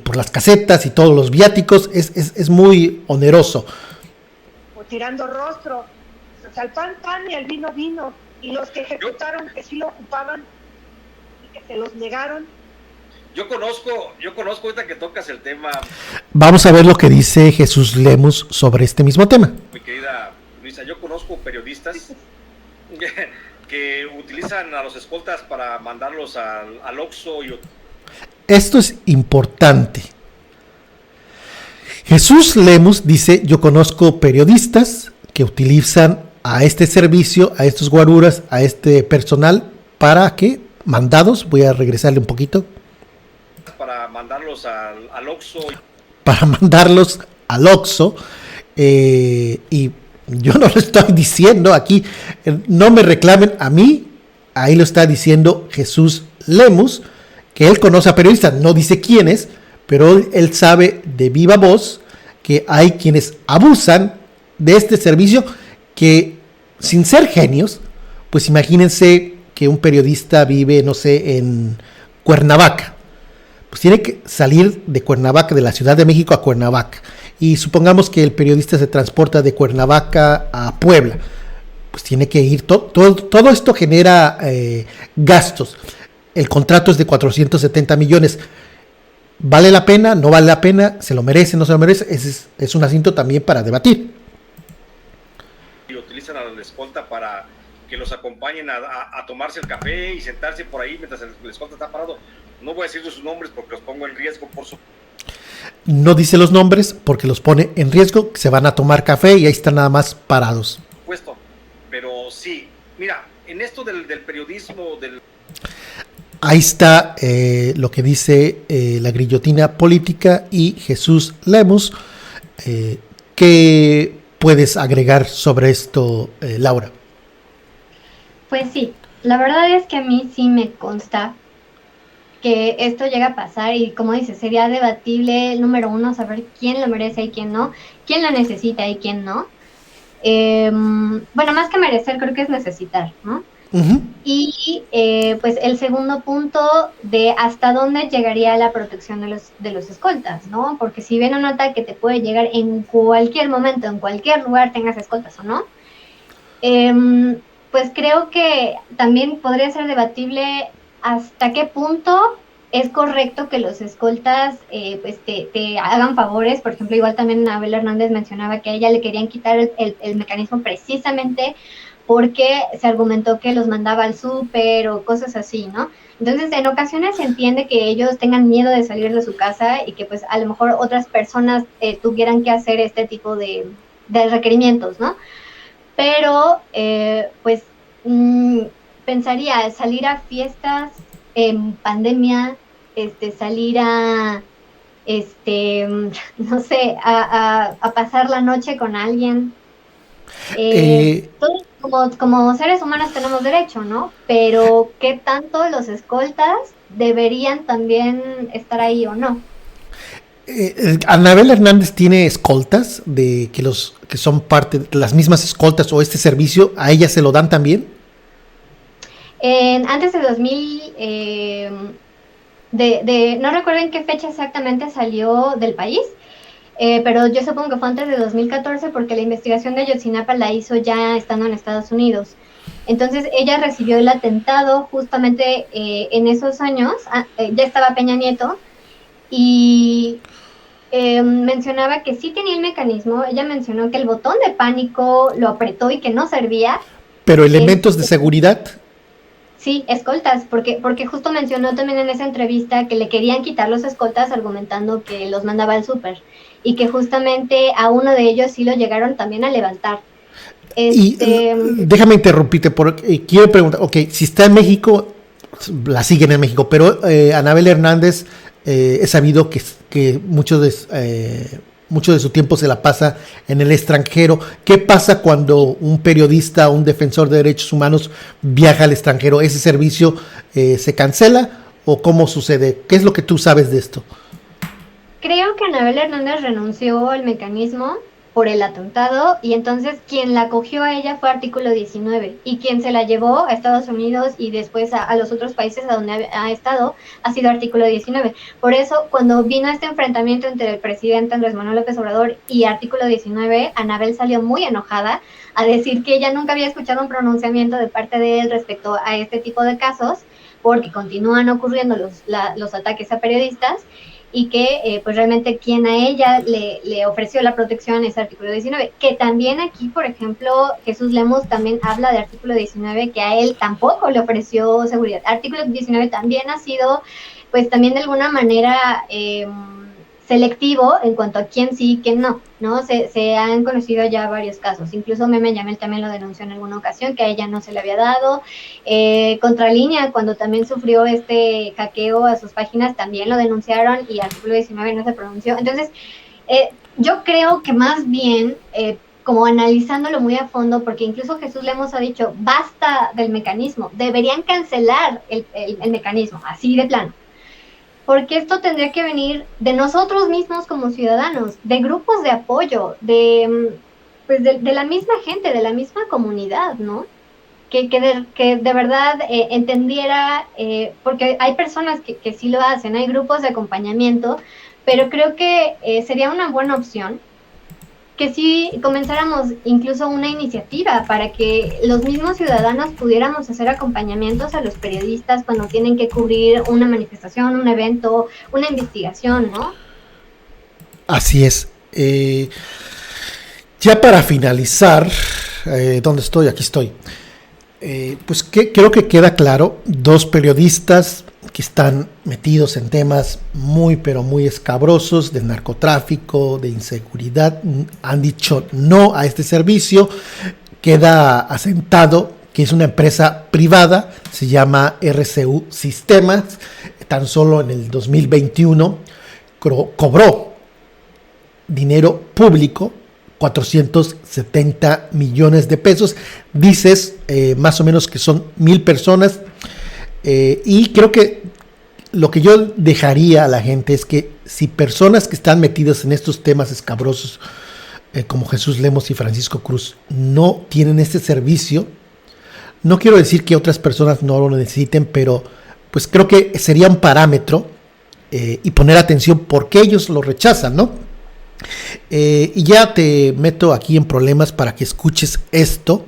por las casetas y todos los viáticos, es muy oneroso. O tirando rostro, Pues al pan, pan y al vino, vino. Y los que ejecutaron, que sí lo ocupaban y que se los negaron. Yo conozco, ahorita que tocas el tema, Vamos a ver lo que dice Jesús Lemus sobre este mismo tema. mi querida Luisa, yo conozco periodistas que utilizan a los escoltas para mandarlos al Oxxo y Esto es importante. Jesús Lemus dice, yo conozco periodistas que utilizan a este servicio, a estos guaruras, a este personal, ¿para qué? Mandados, voy a regresarle un poquito. para mandarlos al Oxxo. Para mandarlos al Oxxo, y yo no lo estoy diciendo aquí, no me reclamen a mí, ahí lo está diciendo Jesús Lemus, que él conoce a periodistas, no dice quiénes, pero él sabe de viva voz que hay quienes abusan de este servicio, que sin ser genios, pues imagínense que un periodista vive, no sé, en Cuernavaca, pues tiene que salir de Cuernavaca, de la Ciudad de México a Cuernavaca, y supongamos que el periodista se transporta de Cuernavaca a Puebla, pues tiene que ir, todo esto genera gastos. El contrato es de 470 millones. ¿Vale la pena? ¿No vale la pena? ¿Se lo merece? ¿No se lo merece? Es un asunto también para debatir. Y utilizan a la escolta para que los acompañen a tomarse el café y sentarse por ahí mientras el escolta está parado. No voy a decir sus nombres porque los pongo en riesgo, por supuesto. No dice los nombres porque los pone en riesgo, se van a tomar café y ahí están nada más parados. Pero sí, mira, en esto del periodismo, Ahí está lo que dice la grillotina política y Jesús Lemus. ¿Qué puedes agregar sobre esto, Laura? Pues sí, la verdad es que a mí sí me consta que esto llega a pasar y, como dices, sería debatible, número uno, saber quién lo merece y quién no, quién lo necesita y quién no. Bueno, más que merecer, creo que es necesitar, ¿no? Uh-huh. Y pues el segundo punto de hasta dónde llegaría la protección de los escoltas, ¿no? Porque si viene un ataque te puede llegar en cualquier momento, en cualquier lugar, tengas escoltas o no. Pues creo que también podría ser debatible hasta qué punto es correcto que los escoltas pues te hagan favores. Por ejemplo, igual también Abel Hernández mencionaba que a ella le querían quitar el mecanismo precisamente porque se argumentó que los mandaba al súper o cosas así, ¿no? Entonces, en ocasiones se entiende que ellos tengan miedo de salir de su casa y que pues a lo mejor otras personas tuvieran que hacer este tipo de requerimientos, ¿no? Pero, pues, pensaría salir a fiestas en pandemia, salir a, no sé, a pasar la noche con alguien. Todos como seres humanos tenemos derecho, ¿no? Pero ¿qué tanto los escoltas deberían también estar ahí o no? Anabel Hernández tiene escoltas de que son parte de las mismas escoltas o este servicio, ¿a ella se lo dan también? Antes de 2000, no recuerdo en qué fecha exactamente salió del país, pero yo supongo que fue antes de 2014 porque la investigación de Ayotzinapa la hizo ya estando en Estados Unidos. Entonces ella recibió el atentado justamente en esos años, ya estaba Peña Nieto, y mencionaba que sí tenía el mecanismo. Ella mencionó que el botón de pánico lo apretó y que no servía. ¿Pero elementos de seguridad? Sí, escoltas, porque justo mencionó también en esa entrevista que le querían quitar los escoltas argumentando que los mandaba al súper y que justamente a uno de ellos sí lo llegaron también a levantar. Y déjame interrumpirte porque quiero preguntar, ok, si está en México, la siguen en México, pero Anabel Hernández he sabido que mucho de su tiempo se la pasa en el extranjero. ¿Qué pasa cuando un periodista, un defensor de derechos humanos viaja al extranjero? ¿Ese servicio se cancela o cómo sucede? ¿Qué es lo que tú sabes de esto? Creo que Anabel Hernández renunció al mecanismo por el atentado, y entonces quien la acogió a ella fue Artículo 19, y quien se la llevó a Estados Unidos y después a los otros países a donde ha estado ha sido Artículo 19. Por eso, cuando vino este enfrentamiento entre el presidente Andrés Manuel López Obrador y Artículo 19, Anabel salió muy enojada a decir que ella nunca había escuchado un pronunciamiento de parte de él respecto a este tipo de casos, porque continúan ocurriendo los ataques a periodistas, y que pues realmente quien a ella le ofreció la protección es Artículo 19, que también aquí, por ejemplo, Jesús Lemos también habla de Artículo 19, que a él tampoco le ofreció seguridad. Artículo 19 también ha sido, pues también de alguna manera selectivo en cuanto a quién sí y quién no, ¿no? Se han conocido ya varios casos, incluso Meme Yamel también lo denunció en alguna ocasión, que a ella no se le había dado. Contralínea, cuando también sufrió este hackeo a sus páginas, también lo denunciaron y Artículo 19 no se pronunció. Entonces, yo creo que más bien, como analizándolo muy a fondo, porque incluso Jesús Lemos ha dicho, basta del mecanismo, deberían cancelar el mecanismo, así de plano. Porque esto tendría que venir de nosotros mismos como ciudadanos, de grupos de apoyo, de la misma gente, de la misma comunidad, ¿no? Que de verdad entendiera, porque hay personas que sí lo hacen, hay grupos de acompañamiento, pero creo que sería una buena opción que sí comenzáramos incluso una iniciativa para que los mismos ciudadanos pudiéramos hacer acompañamientos a los periodistas cuando tienen que cubrir una manifestación, un evento, una investigación, ¿no? Así es. Ya para finalizar, ¿dónde estoy? Aquí estoy. Pues creo que queda claro, dos periodistas que están metidos en temas muy pero muy escabrosos de narcotráfico, de inseguridad, han dicho no a este servicio. Queda asentado que es una empresa privada, se llama RCU Sistemas, tan solo en el 2021 cobró dinero público, 470 millones de pesos, dices más o menos que son 1,000 personas, y creo que lo que yo dejaría a la gente es que si personas que están metidas en estos temas escabrosos, como Jesús Lemos y Francisco Cruz, no tienen este servicio, no quiero decir que otras personas no lo necesiten, pero pues creo que sería un parámetro y poner atención por qué ellos lo rechazan, ¿no? Y ya te meto aquí en problemas para que escuches esto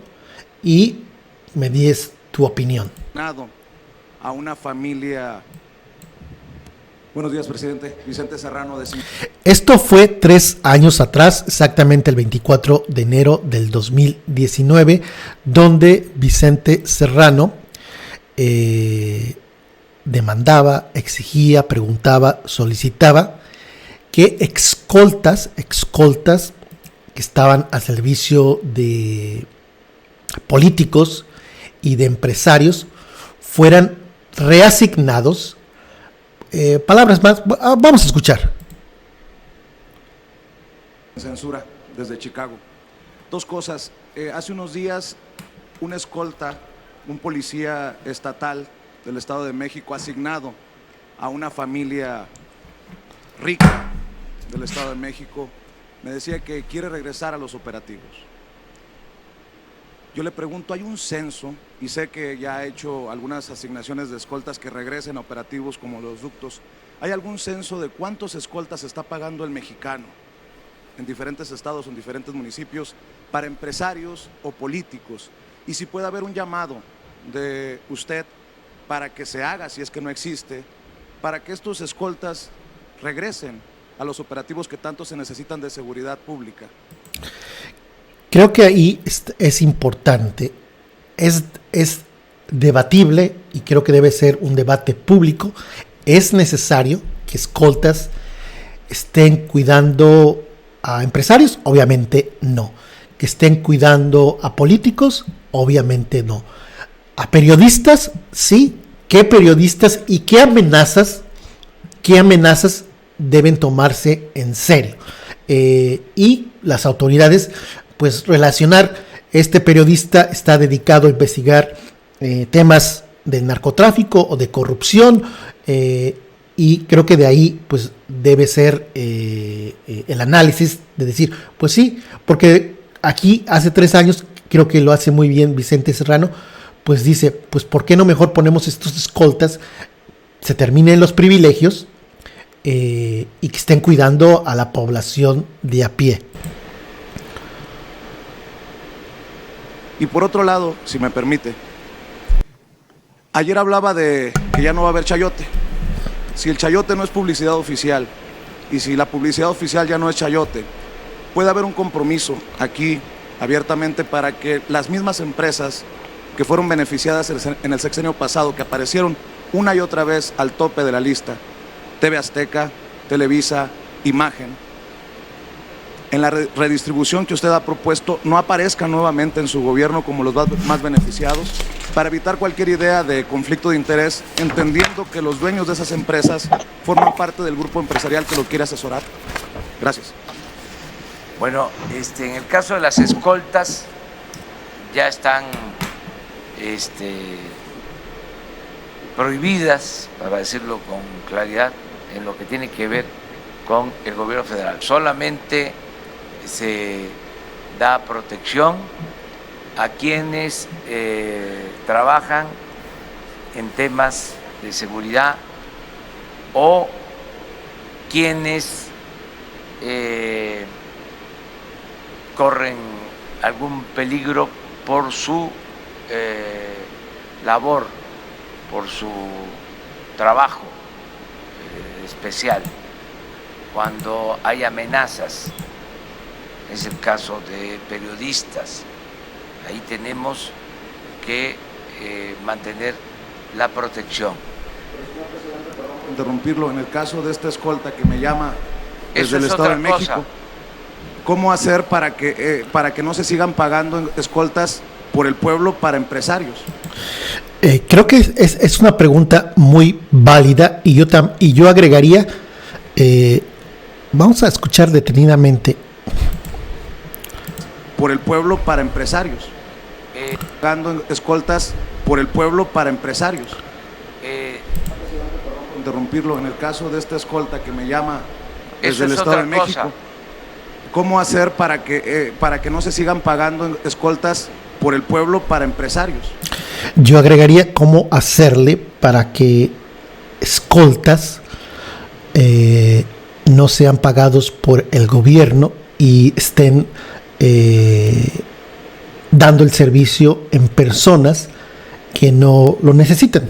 y me des tu opinión. A una familia. Buenos días, presidente. Vicente Serrano. Esto fue 3 años atrás, exactamente el 24 de enero del 2019, donde Vicente Serrano demandaba, exigía, preguntaba, solicitaba que escoltas que estaban al servicio de políticos y de empresarios fueran reasignados. Palabras más, vamos a escuchar. Censura desde Chicago. Dos cosas. Hace unos días, una escolta, un policía estatal del Estado de México asignado a una familia rica del Estado de México, me decía que quiere regresar a los operativos. Yo le pregunto, ¿hay un censo? Y sé que ya ha hecho algunas asignaciones de escoltas que regresen a operativos como los ductos. ¿Hay algún censo de cuántos escoltas está pagando el mexicano en diferentes estados o en diferentes municipios para empresarios o políticos? Y si puede haber un llamado de usted para que se haga, si es que no existe, para que estos escoltas regresen a los operativos que tanto se necesitan de seguridad pública. Creo que ahí es importante, es debatible y creo que debe ser un debate público. Es necesario que escoltas estén cuidando a empresarios, obviamente no. Que estén cuidando a políticos, obviamente no. A periodistas, sí. ¿Qué periodistas y qué amenazas deben tomarse en serio? Y las autoridades, pues relacionar, este periodista está dedicado a investigar temas del narcotráfico o de corrupción, y creo que de ahí pues debe ser el análisis de decir, pues sí, porque aquí hace 3 años, creo que lo hace muy bien Vicente Serrano, pues dice, pues ¿por qué no mejor ponemos estos escoltas, se terminen los privilegios y que estén cuidando a la población de a pie? Y por otro lado, si me permite, ayer hablaba de que ya no va a haber chayote. Si el chayote no es publicidad oficial y si la publicidad oficial ya no es chayote, puede haber un compromiso aquí abiertamente para que las mismas empresas que fueron beneficiadas en el sexenio pasado, que aparecieron una y otra vez al tope de la lista, TV Azteca, Televisa, Imagen, en la redistribución que usted ha propuesto, no aparezcan nuevamente en su gobierno como los más beneficiados, para evitar cualquier idea de conflicto de interés, entendiendo que los dueños de esas empresas forman parte del grupo empresarial que lo quiere asesorar. Gracias. Bueno, en el caso de las escoltas, ya están prohibidas, para decirlo con claridad, en lo que tiene que ver con el gobierno federal. Solamente se da protección a quienes trabajan en temas de seguridad o quienes corren algún peligro por su labor, por su trabajo especial. Cuando hay amenazas, es el caso de periodistas, ahí tenemos que mantener la protección. Interrumpirlo, en el caso de esta escolta que me llama desde el es Estado de otra México, cosa. ¿Cómo hacer para que no se sigan pagando escoltas por el pueblo para empresarios? Creo que es una pregunta muy válida y yo agregaría, vamos a escuchar detenidamente. Por el pueblo para empresarios. Pagando escoltas por el pueblo para empresarios. Interrumpirlo, en el caso de esta escolta que me llama desde el Estado de México, ¿cómo hacer para que no se sigan pagando escoltas por el pueblo para empresarios? Yo agregaría cómo hacerle para que escoltas no sean pagados por el gobierno y estén dando el servicio en personas que no lo necesitan.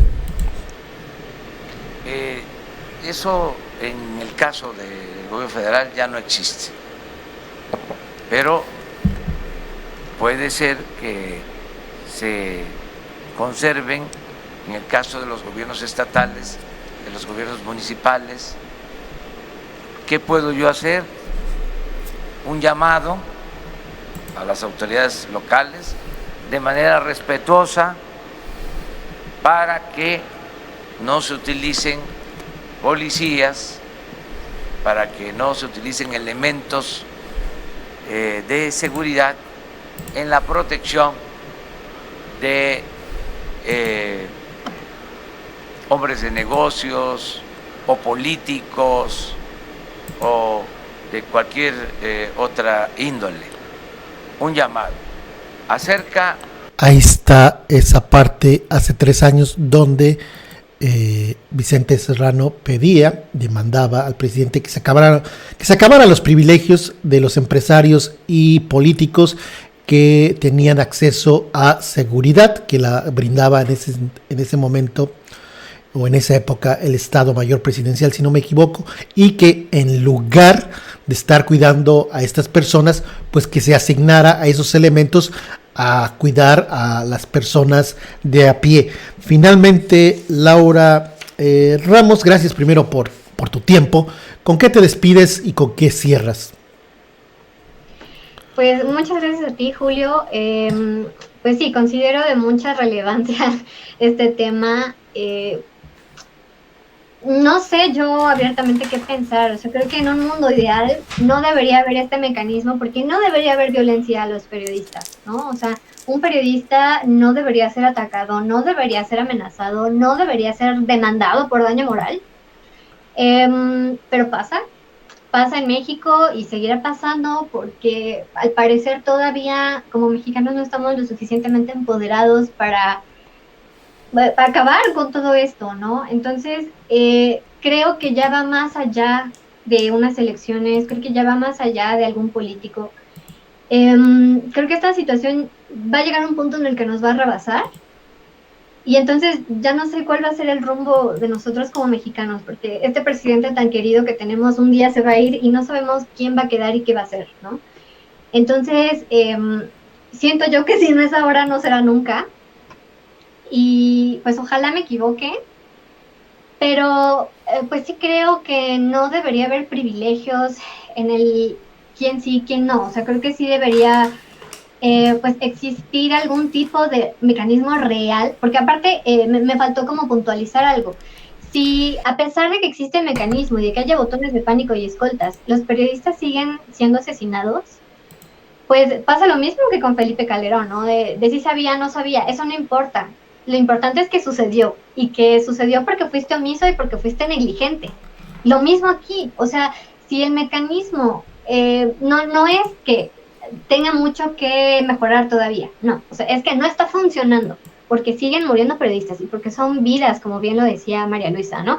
Eso en el caso del gobierno federal ya no existe, pero puede ser que se conserven en el caso de los gobiernos estatales, de los gobiernos municipales. ¿Qué puedo yo hacer? Un llamado a las autoridades locales de manera respetuosa para que no se utilicen policías, para que no se utilicen elementos de seguridad en la protección de hombres de negocios o políticos o de cualquier otra índole. Un llamado acerca. Ahí está esa parte hace 3 años donde Vicente Serrano demandaba al presidente que se acabaran los privilegios de los empresarios y políticos que tenían acceso a seguridad que la brindaba en ese momento o en esa época el Estado Mayor Presidencial, si no me equivoco, y que en lugar de estar cuidando a estas personas, pues que se asignara a esos elementos a cuidar a las personas de a pie. Finalmente, Laura Ramos, gracias primero por tu tiempo. ¿Con qué te despides y con qué cierras? Pues muchas gracias a ti, Julio. Pues sí, considero de mucha relevancia este tema. No sé yo abiertamente qué pensar. O sea, creo que en un mundo ideal no debería haber este mecanismo porque no debería haber violencia a los periodistas, ¿no? O sea, un periodista no debería ser atacado, no debería ser amenazado, no debería ser demandado por daño moral. Pero pasa en México y seguirá pasando porque al parecer todavía como mexicanos no estamos lo suficientemente empoderados para acabar con todo esto, ¿no? Entonces, creo que ya va más allá de unas elecciones, creo que ya va más allá de algún político. Creo que esta situación va a llegar a un punto en el que nos va a rebasar y entonces ya no sé cuál va a ser el rumbo de nosotros como mexicanos, porque este presidente tan querido que tenemos un día se va a ir y no sabemos quién va a quedar y qué va a hacer, ¿no? Entonces, siento yo que si no es ahora, no será nunca. Y pues ojalá me equivoque, pero pues sí creo que no debería haber privilegios en el quién sí, quién no. O sea, creo que sí debería pues existir algún tipo de mecanismo real, porque aparte me faltó como puntualizar algo. Si a pesar de que existe el mecanismo y de que haya botones de pánico y escoltas, los periodistas siguen siendo asesinados, pues pasa lo mismo que con Felipe Calderón, ¿no? De si sabía, no sabía, eso no importa. Lo importante es que sucedió, y que sucedió porque fuiste omiso y porque fuiste negligente. Lo mismo aquí, o sea, si el mecanismo no es que tenga mucho que mejorar todavía, no, o sea, es que no está funcionando, porque siguen muriendo periodistas y porque son vidas, como bien lo decía María Luisa, ¿no?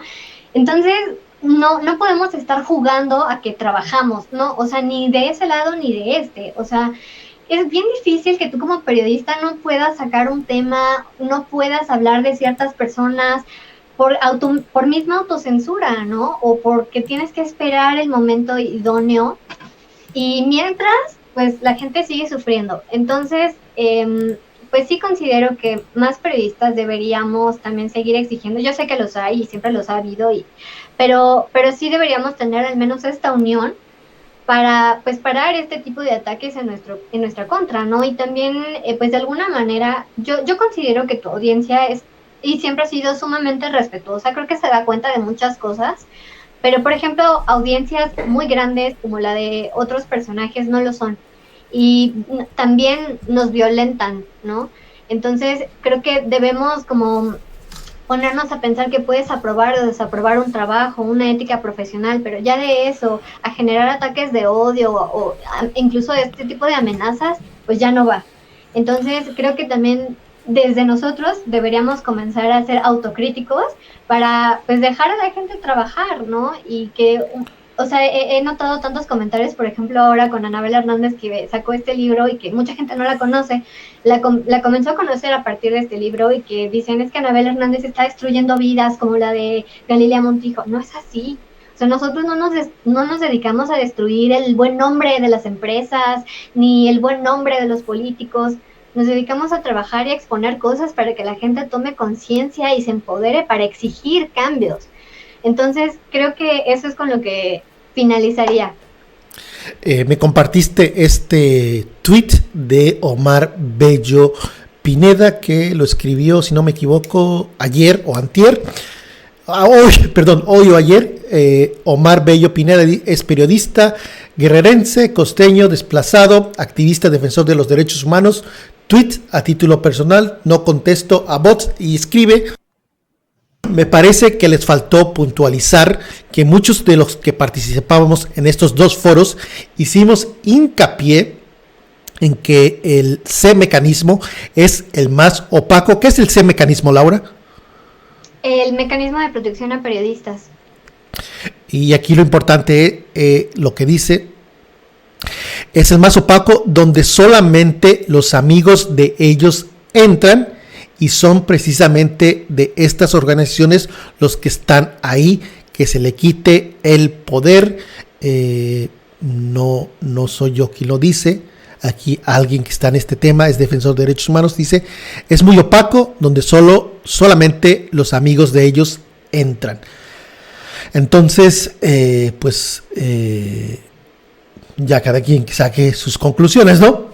Entonces, no podemos estar jugando a que trabajamos, ¿no? O sea, ni de ese lado ni de este, o sea, es bien difícil que tú como periodista no puedas sacar un tema, no puedas hablar de ciertas personas por misma autocensura, ¿no? O porque tienes que esperar el momento idóneo y mientras, pues la gente sigue sufriendo. Entonces, pues sí considero que más periodistas deberíamos también seguir exigiendo. Yo sé que los hay y siempre los ha habido, pero sí deberíamos tener al menos esta unión para pues parar este tipo de ataques en nuestra contra, ¿no? Y también, pues de alguna manera, yo considero que tu audiencia es y siempre ha sido sumamente respetuosa, creo que se da cuenta de muchas cosas, pero por ejemplo, audiencias muy grandes como la de otros personajes no lo son, y también nos violentan, ¿no? Entonces, creo que debemos como ponernos a pensar que puedes aprobar o desaprobar un trabajo, una ética profesional, pero ya de eso a generar ataques de odio o incluso este tipo de amenazas, pues ya no va. Entonces creo que también desde nosotros deberíamos comenzar a ser autocríticos para pues dejar a la gente trabajar, ¿no? Y que, o sea, he notado tantos comentarios, por ejemplo, ahora con Anabel Hernández, que sacó este libro y que mucha gente no la conoce, la comenzó a conocer a partir de este libro y que dicen es que Anabel Hernández está destruyendo vidas como la de Galilea Montijo. No es así. O sea, nosotros no nos dedicamos a destruir el buen nombre de las empresas ni el buen nombre de los políticos. Nos dedicamos a trabajar y a exponer cosas para que la gente tome conciencia y se empodere para exigir cambios. Entonces, creo que eso es con lo que finalizaría. Me compartiste este tweet de Omar Bello Pineda, que lo escribió, si no me equivoco, ayer o antier. Hoy o ayer. Omar Bello Pineda es periodista guerrerense, costeño, desplazado, activista, defensor de los derechos humanos. Tweet a título personal, no contesto a bots, y escribe: me parece que les faltó puntualizar que muchos de los que participábamos en estos dos foros hicimos hincapié en que el C-mecanismo es el más opaco. ¿Qué es el C-mecanismo, Laura? El mecanismo de protección a periodistas. Y aquí lo importante, lo que dice, es el más opaco, donde solamente los amigos de ellos entran, y son precisamente de estas organizaciones los que están ahí, que se le quite el poder. No soy yo quien lo dice, aquí alguien que está en este tema, es defensor de derechos humanos, dice: es muy opaco, donde solamente los amigos de ellos entran. Entonces, ya cada quien saque sus conclusiones, ¿no?